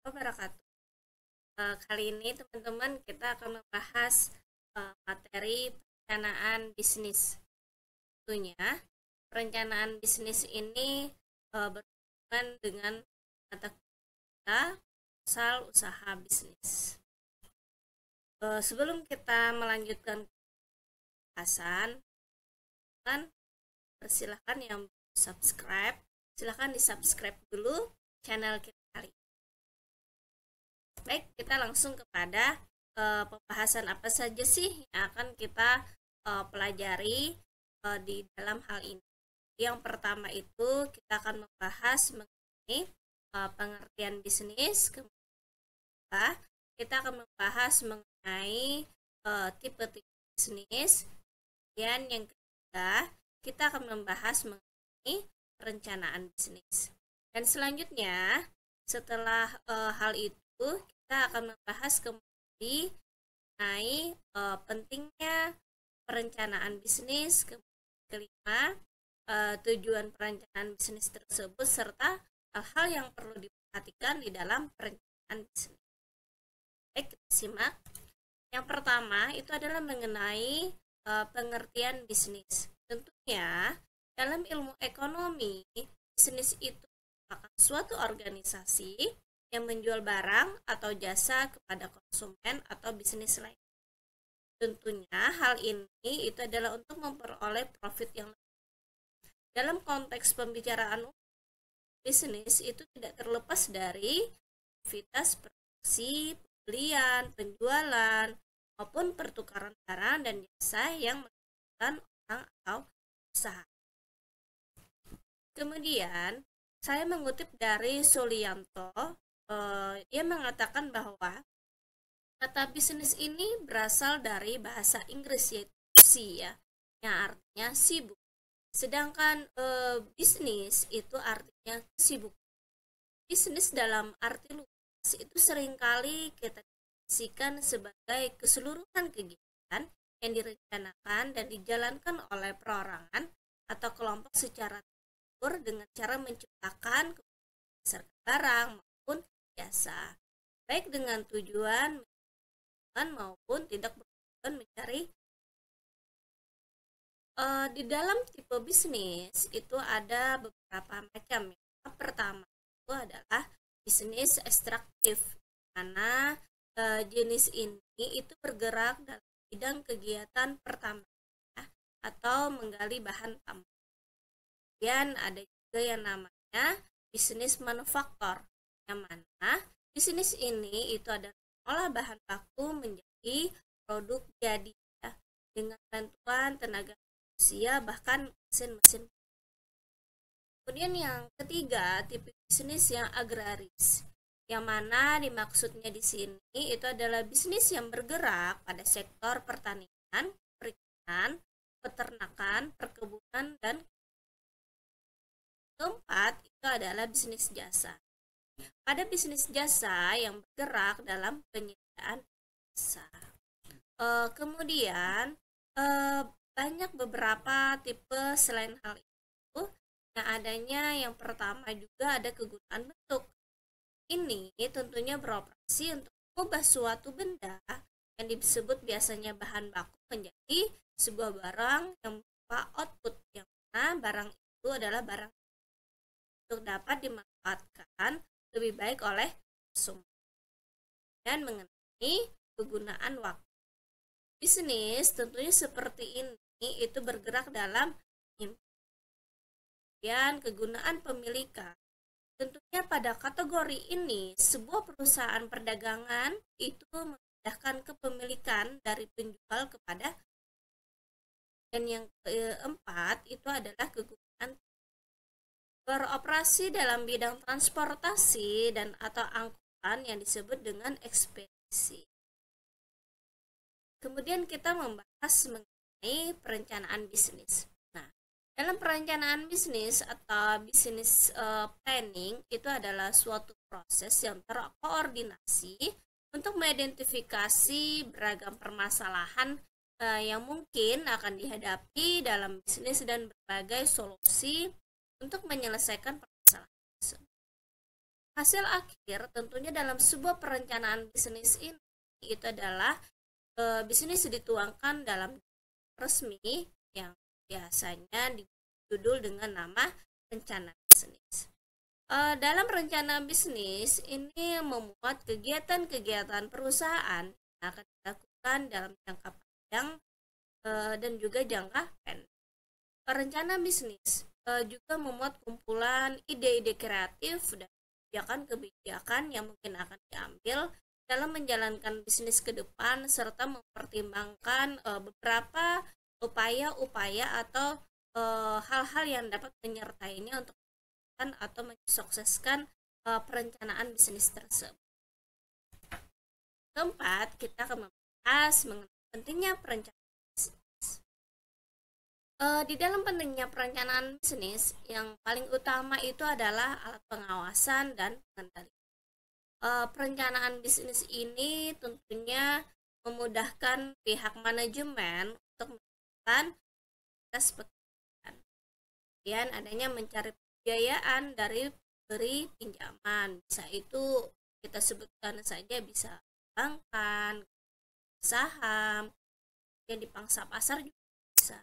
wabarakatuh. Kali ini teman-teman kita akan membahas materi perencanaan bisnis. Tentunya perencanaan bisnis ini berhubungan dengan mata kita asal usaha bisnis. Sebelum kita melanjutkan pembahasan, kan silahkan yang subscribe, silahkan di subscribe dulu channel kita kali. Baik, kita langsung kepada pembahasan apa saja sih yang akan kita pelajari di dalam hal ini. Yang pertama itu kita akan membahas mengenai pengertian bisnis. Kemudian kita akan membahas mengenai tipe-tipe bisnis. Dan yang ketiga kita akan membahas mengenai perencanaan bisnis. Dan selanjutnya setelah hal itu kita akan membahas kembali mengenai pentingnya perencanaan bisnis. Kelima, tujuan perencanaan bisnis tersebut serta hal-hal yang perlu diperhatikan di dalam perencanaan bisnis. Baik, kita simak. Yang pertama itu adalah mengenai pengertian bisnis. Tentunya dalam ilmu ekonomi, bisnis itu merupakan suatu organisasi yang menjual barang atau jasa kepada konsumen atau bisnis lain. Tentunya hal ini itu adalah untuk memperoleh profit yang lebih. Dalam konteks pembicaraan bisnis itu tidak terlepas dari aktivitas produksi, pembelian, penjualan, maupun pertukaran barang dan jasa yang melibatkan orang atau usaha. Kemudian saya mengutip dari Sulianto, dia mengatakan bahwa kata bisnis ini berasal dari bahasa Inggris yaitu busy ya, yang artinya sibuk. Sedangkan bisnis itu artinya sibuk. Bisnis dalam arti luas itu seringkali kita definisikan sebagai keseluruhan kegiatan yang direncanakan dan dijalankan oleh perorangan atau kelompok secara teratur dengan cara menciptakan berdasarkan barang maupun jasa, baik dengan tujuan maupun tidak bertujuan mencari. Di dalam tipe bisnis itu ada beberapa macam. Yang pertama itu adalah bisnis ekstraktif, karena jenis ini itu bergerak dalam bidang kegiatan pertambangan atau menggali bahan tambang. Kemudian ada juga yang namanya bisnis manufaktur, yang mana bisnis ini itu adalah olah bahan baku menjadi produk jadi ya, dengan bantuan tenaga manusia bahkan mesin-mesin. Kemudian yang ketiga, tipe bisnis yang agraris, yang mana dimaksudnya di sini itu adalah bisnis yang bergerak pada sektor pertanian, perikanan, peternakan, perkebunan, dan keempat itu adalah bisnis jasa. Pada bisnis jasa yang bergerak dalam penyediaan jasa. Kemudian banyak beberapa tipe selain hal itu. Yang adanya yang pertama juga ada kegunaan bentuk. Ini tentunya beroperasi untuk mengubah suatu benda yang disebut biasanya bahan baku menjadi sebuah barang yang berupa output, yang mana barang itu adalah barang untuk dapat dimanfaatkan lebih baik oleh konsumen. Dan mengenai kegunaan waktu, bisnis tentunya seperti ini itu bergerak dalam dan kegunaan pemilikan. Tentunya pada kategori ini sebuah perusahaan perdagangan itu memindahkan kepemilikan dari penjual kepada. Dan yang keempat itu adalah kegunaan beroperasi dalam bidang transportasi dan atau angkutan yang disebut dengan ekspedisi. Kemudian kita membahas mengenai perencanaan bisnis. Nah, dalam perencanaan bisnis atau bisnis planning itu adalah suatu proses yang terkoordinasi untuk mengidentifikasi beragam permasalahan yang mungkin akan dihadapi dalam bisnis dan berbagai solusi untuk menyelesaikan permasalahan tersebut. hasil akhir tentunya dalam sebuah perencanaan bisnis ini itu adalah bisnis dituangkan dalam resmi yang biasanya dijudul dengan nama rencana bisnis. Dalam rencana bisnis ini memuat kegiatan-kegiatan perusahaan yang akan dilakukan dalam jangka panjang dan juga jangka pendek. Rencana bisnis juga memuat kumpulan ide-ide kreatif dan kebijakan yang mungkin akan diambil dalam menjalankan bisnis ke depan serta mempertimbangkan beberapa upaya-upaya atau hal-hal yang dapat menyertainya untuk atau mensukseskan perencanaan bisnis tersebut. Keempat, kita akan membahas mengenai pentingnya perencanaan. Di dalam pentingnya perencanaan bisnis, yang paling utama itu adalah alat pengawasan dan pengendalian. Perencanaan bisnis ini tentunya memudahkan pihak manajemen untuk melakukan tes pekerjaan. Kemudian adanya mencari pembiayaan dari pemberi pinjaman, bisa itu kita sebutkan saja bisa perbankan, saham, yang di pangsa pasar juga bisa.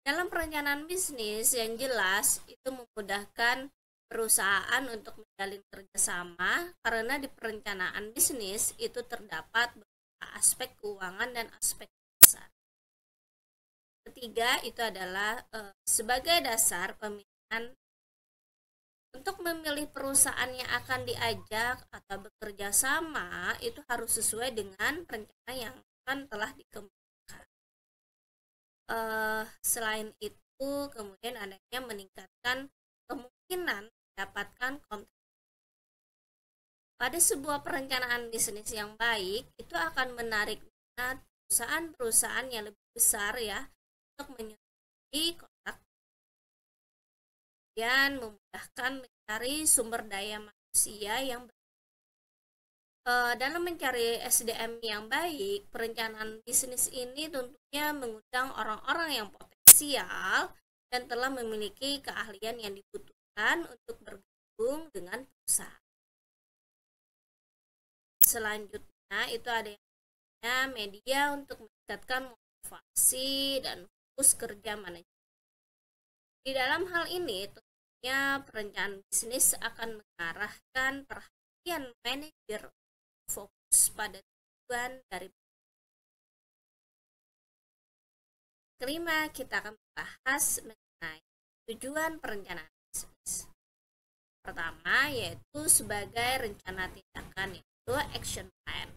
Dalam perencanaan bisnis yang jelas itu memudahkan perusahaan untuk menjalin kerjasama karena di perencanaan bisnis itu terdapat beberapa aspek keuangan dan aspek dasar. Ketiga itu adalah sebagai dasar pemilihan untuk memilih perusahaan yang akan diajak atau bekerja sama itu harus sesuai dengan rencana yang akan telah dikembangkan. Selain itu kemudian adanya meningkatkan kemungkinan mendapatkan konten. Pada sebuah perencanaan bisnis yang baik itu akan menarik minat perusahaan-perusahaan yang lebih besar ya untuk menyukai kontrak dan memudahkan mencari sumber daya manusia yang dalam mencari SDM yang baik, perencanaan bisnis ini tentunya mengundang orang-orang yang potensial dan telah memiliki keahlian yang dibutuhkan untuk bergabung dengan perusahaan. Selanjutnya itu ada yang namanya media untuk meningkatkan motivasi dan fokus kerja manajemen. Di dalam hal ini tentunya perencanaan bisnis akan mengarahkan perhatian manajer fokus pada tujuan dari. Kelima, kita akan membahas mengenai tujuan perencanaan bisnis. Pertama yaitu sebagai rencana tindakan, yaitu action plan.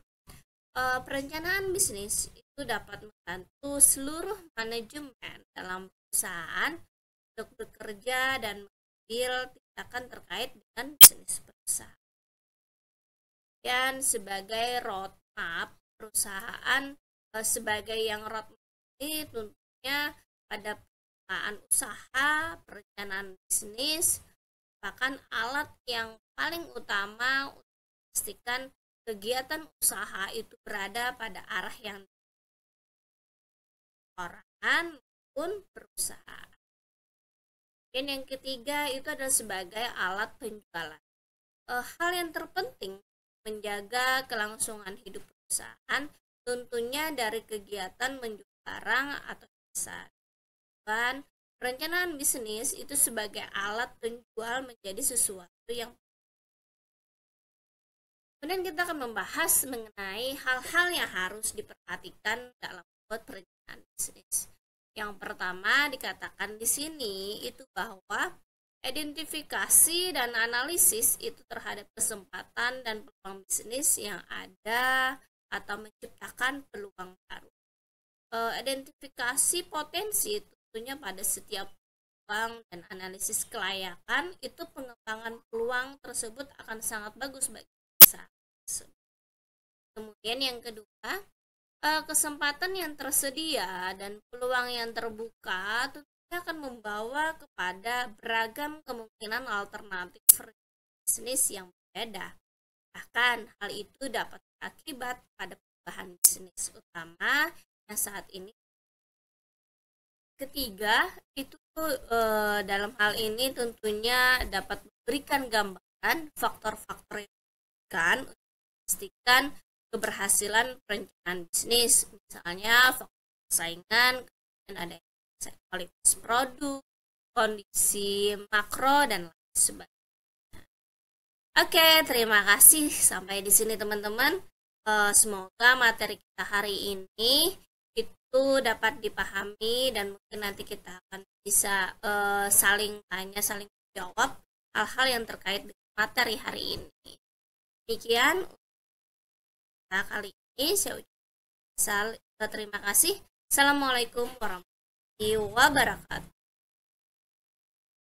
Perencanaan bisnis itu dapat membantu seluruh manajemen dalam perusahaan untuk bekerja dan mengambil tindakan terkait dengan bisnis perusahaan. Dan sebagai roadmap perusahaan, sebagai yang roadmap ini tentunya pada perencanaan usaha, perencanaan bisnis merupakan alat yang paling utama untuk memastikan kegiatan usaha itu berada pada arah yang orang maupun perusahaan. Dan yang ketiga itu adalah sebagai alat penjualan. Hal yang terpenting menjaga kelangsungan hidup perusahaan tentunya dari kegiatan menjual barang atau jasa. Dan perencanaan bisnis itu sebagai alat penjual menjadi sesuatu yang. Kemudian kita akan membahas mengenai hal-hal yang harus diperhatikan dalam membuat perencanaan bisnis. Yang pertama dikatakan di sini itu bahwa identifikasi dan analisis itu terhadap kesempatan dan peluang bisnis yang ada atau menciptakan peluang baru. Identifikasi potensi tentunya pada setiap peluang dan analisis kelayakan itu pengembangan peluang tersebut akan sangat bagus bagi perusahaan. Kemudian yang kedua, kesempatan yang tersedia dan peluang yang terbuka akan membawa kepada beragam kemungkinan alternatif bisnis yang berbeda. Bahkan hal itu dapat berakibat pada perubahan bisnis utama yang saat ini. Ketiga, itu dalam hal ini tentunya dapat memberikan gambaran dan faktor-faktor yang kan memastikan keberhasilan perencanaan bisnis, misalnya faktor persaingan, kemudian ada kualitas produk, kondisi makro dan lain sebagainya. Oke, terima kasih sampai di sini teman-teman. Semoga materi kita hari ini itu dapat dipahami dan mungkin nanti kita akan bisa saling tanya, saling jawab hal-hal yang terkait dengan materi hari ini. Demikian kita kali ini saya ucapkan terima kasih. Assalamualaikum warahmatullahi wabarakatuh.